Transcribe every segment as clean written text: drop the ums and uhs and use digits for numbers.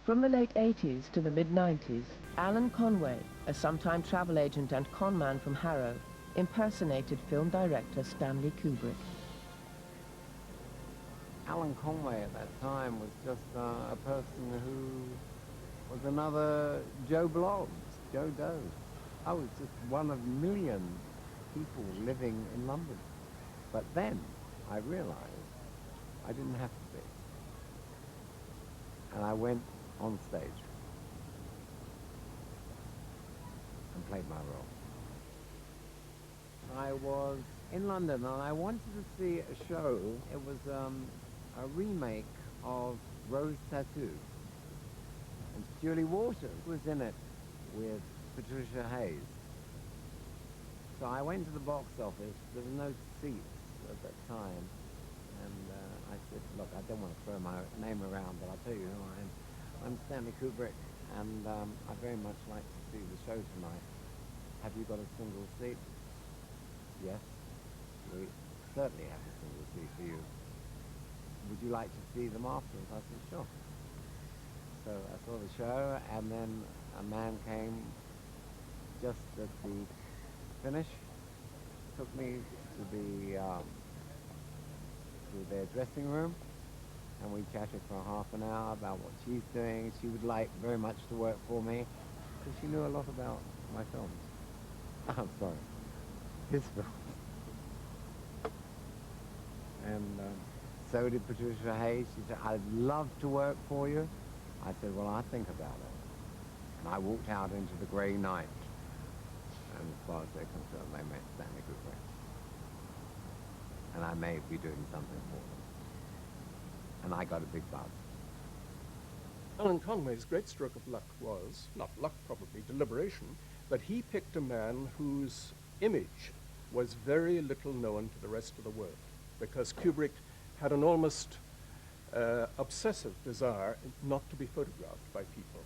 From the late 80s to the mid-90s, Alan Conway, a sometime travel agent and conman from Harrow, impersonated film director Stanley Kubrick. Alan Conway at that time was just a person who was another Joe Bloggs, Joe Doe. I was just one of millions of people living in London. But then I realized I didn't have to be. And I went on stage and played my role. I was in London and I wanted to see a show. It was a remake of Rose Tattoo. And Julie Waters was in it with Patricia Hayes. So I went to the box office. There were no seats at that time. And I said, look, I don't want to throw my name around, but I'll tell you who I am. I'm Stanley Kubrick, and I'd very much like to see the show tonight. Have you got a single seat? Yes, we certainly have a single seat for you. Would you like to see them afterwards? I said, sure. So I saw the show, and then a man came just at the finish, took me to their dressing room, and we chatted for half an hour about what she's doing. She would like very much to work for me, because she knew a lot about my films. I'm sorry, his films. And so did Patricia Hayes. She said, I'd love to work for you. I said, well, I'll think about it. And I walked out into the grey night. And as far as they're concerned, they met Stanley Kubrick. And I may be doing something for them. And I got a big buzz. Alan Conway's great stroke of luck was, not luck probably, deliberation, that he picked a man whose image was very little known to the rest of the world, because Kubrick had an almost obsessive desire not to be photographed by people,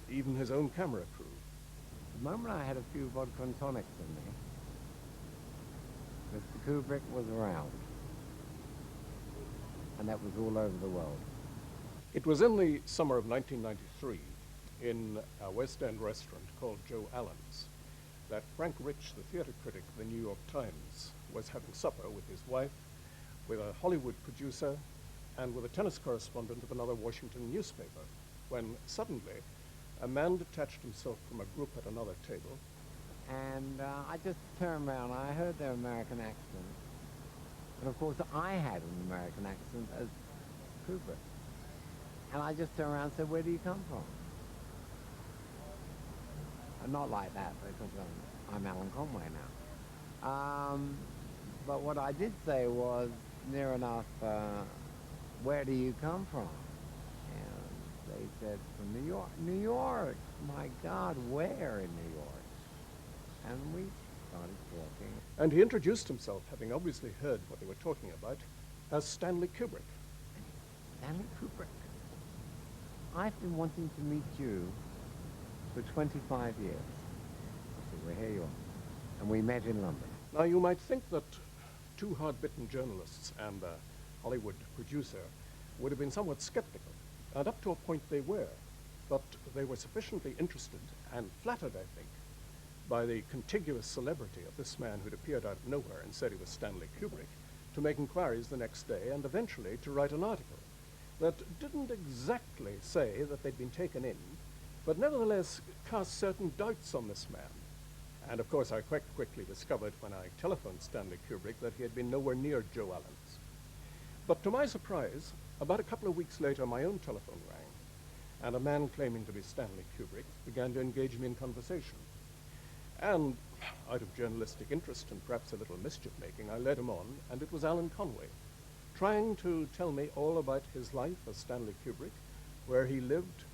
even his own camera crew. The moment I had a few vodka and tonics in me, Mr. Kubrick was around. And that was all over the world. It was in the summer of 1993, in a West End restaurant called Joe Allen's, that Frank Rich, the theater critic of the New York Times, was having supper with his wife, with a Hollywood producer, and with a tennis correspondent of another Washington newspaper, when suddenly a man detached himself from a group at another table. And I just turned around, I heard their American accent. And of course I had an American accent as Kubrick. And I just turned around and said, where do you come from? And not like that, because I'm Alan Conway now. But what I did say was, near enough, where do you come from? And they said, from New York. New York! My God, where in New York? And we started talking. And he introduced himself, having obviously heard what they were talking about, as Stanley Kubrick. Stanley Kubrick. I've been wanting to meet you for 25 years. I said, well, here you are. And we met in London. Now, you might think that two hard-bitten journalists and a Hollywood producer would have been somewhat skeptical, and up to a point they were, but they were sufficiently interested and flattered, I think, by the contiguous celebrity of this man who'd appeared out of nowhere and said he was Stanley Kubrick, to make inquiries the next day and eventually to write an article that didn't exactly say that they'd been taken in, but nevertheless cast certain doubts on this man. And of course I quite quickly discovered when I telephoned Stanley Kubrick that he had been nowhere near Joe Allen's. But to my surprise, about a couple of weeks later my own telephone rang, and a man claiming to be Stanley Kubrick began to engage me in conversation. And out of journalistic interest and perhaps a little mischief-making, I led him on, and it was Alan Conway, trying to tell me all about his life as Stanley Kubrick, where he lived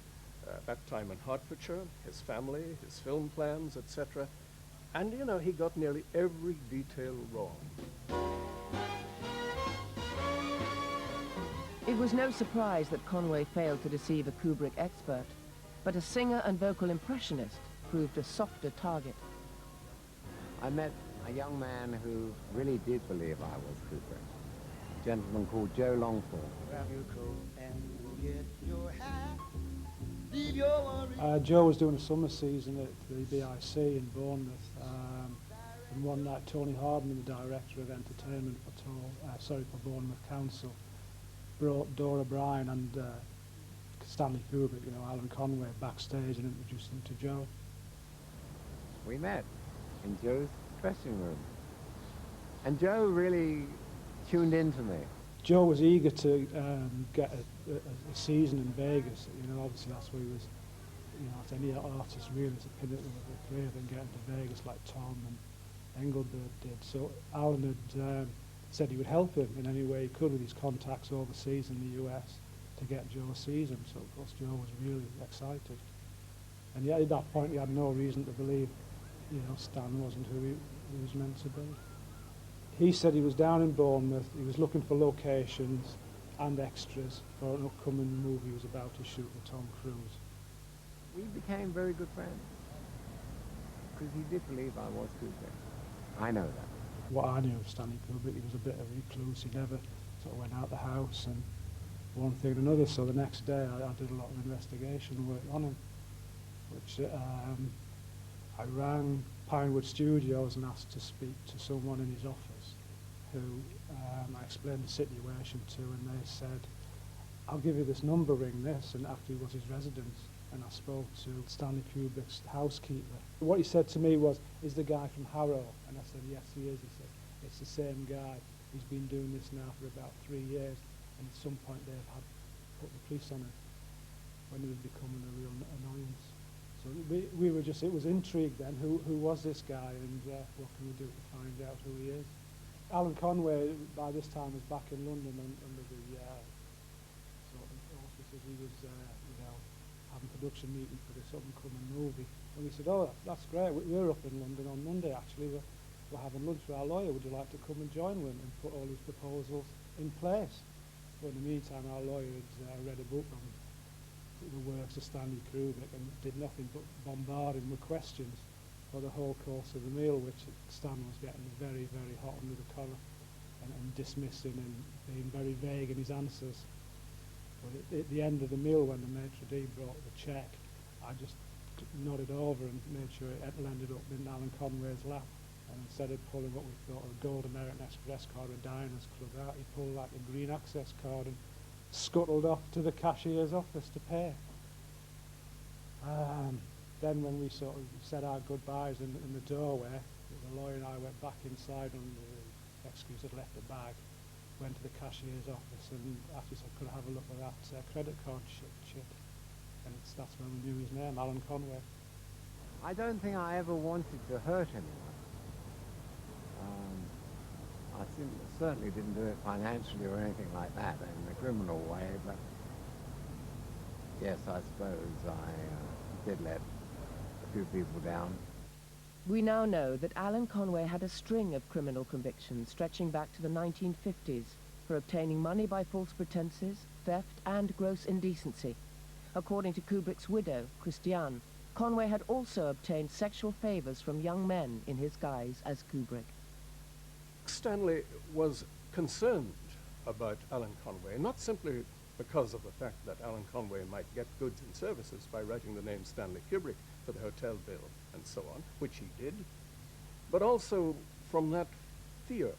at that time in Hertfordshire, his family, his film plans, etc. And, you know, he got nearly every detail wrong. It was no surprise that Conway failed to deceive a Kubrick expert, but a singer and vocal impressionist proved a softer target. I met a young man who really did believe I was Kubrick, a gentleman called Joe Longford. Grab your coat and get your hat. Joe was doing a summer season at the BIC in Bournemouth, and one night Tony Hardman, the director of entertainment for Bournemouth Council, brought Dora Bryan and Stanley Kubrick, Alan Conway, backstage and introduced them to Joe. We met in Joe's dressing room, and Joe really tuned into me. Joe was eager to get a season in Vegas. Obviously that's where he was, as any artist really, it's a pinnacle of a career, than getting to Vegas like Tom and Engelbert did. So Alan had said he would help him in any way he could with his contacts overseas in the US to get Joe a season. So of course Joe was really excited. And yet at that point he had no reason to believe, Stan wasn't who he was meant to be. He said he was down in Bournemouth, he was looking for locations and extras for an upcoming movie he was about to shoot with Tom Cruise. We became very good friends, because he did believe I was Kubrick. I know that. What I knew of Stanley Kubrick, he was a bit of a recluse. He never sort of went out the house and one thing and another. So the next day I did a lot of investigation work on him, which I rang Pinewood Studios and asked to speak to someone in his office who I explained the situation to, and they said, I'll give you this number, ring this, and after he was his residence. And I spoke to Stanley Kubrick's housekeeper. What he said to me was, is the guy from Harrow? And I said, yes, he is. He said, it's the same guy. He's been doing this now for about 3 years, and at some point they've had put the police on him when he was becoming a real annoyance. So we were just, it was intrigue then, who was this guy, and what can we do to find out who he is? Alan Conway, by this time, was back in London under the sort of auspices. He was, having production meeting for this up-and-coming movie. And we said, oh, that's great. We're up in London on Monday, actually. We're having lunch with our lawyer. Would you like to come and join with him and put all his proposals in place? But in the meantime, our lawyer had read a book on the works of Stanley Kubrick and did nothing but bombard him with questions for the whole course of the meal, which Stan was getting very, very hot under the collar and dismissing and being very vague in his answers. But at the end of the meal, when the maitre d' brought the check, I just nodded over and made sure it landed up in Alan Conway's lap. And instead of pulling what we thought a gold American Express card or Diners Club out, he pulled like a green access card and scuttled off to the cashier's office to pay. Then when we sort of said our goodbyes in the doorway, the lawyer and I went back inside under the excuse had left the bag, went to the cashier's office and asked us if I could have a look at that credit card chip. And that's when we knew his name, Alan Conway. I don't think I ever wanted to hurt anyone. I certainly didn't do it financially or anything like that in a criminal way, but yes, I suppose I did let a few people down. We now know that Alan Conway had a string of criminal convictions stretching back to the 1950s for obtaining money by false pretenses, theft and gross indecency. According to Kubrick's widow, Christiane, Conway had also obtained sexual favors from young men in his guise as Kubrick. Stanley was concerned about Alan Conway, not simply because of the fact that Alan Conway might get goods and services by writing the name Stanley Kubrick for the hotel bill and so on, which he did, but also from that fear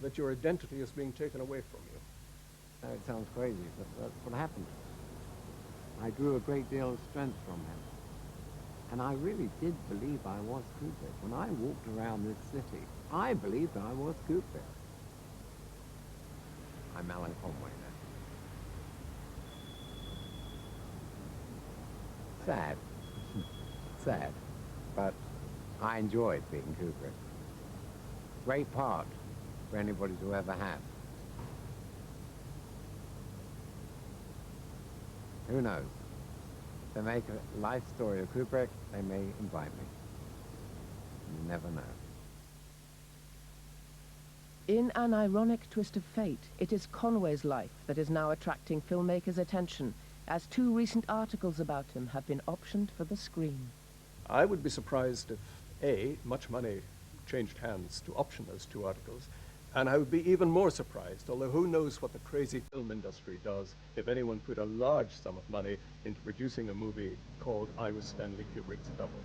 that your identity is being taken away from you. It sounds crazy, but that's what happened. I drew a great deal of strength from him. And I really did believe I was Kubrick. When I walked around this city, I believed I was Kubrick. I'm Alan Conway now. Sad. Sad. But I enjoyed being Kubrick. Great part for anybody to ever have. Who knows? If they make a life story of Kubrick, they may invite me. You never know. In an ironic twist of fate, it is Conway's life that is now attracting filmmakers' attention, as 2 recent articles about him have been optioned for the screen. I would be surprised if, A, much money changed hands to option those 2 articles, And I would be even more surprised, although who knows what the crazy film industry does, if anyone put a large sum of money into producing a movie called I Was Stanley Kubrick's Double.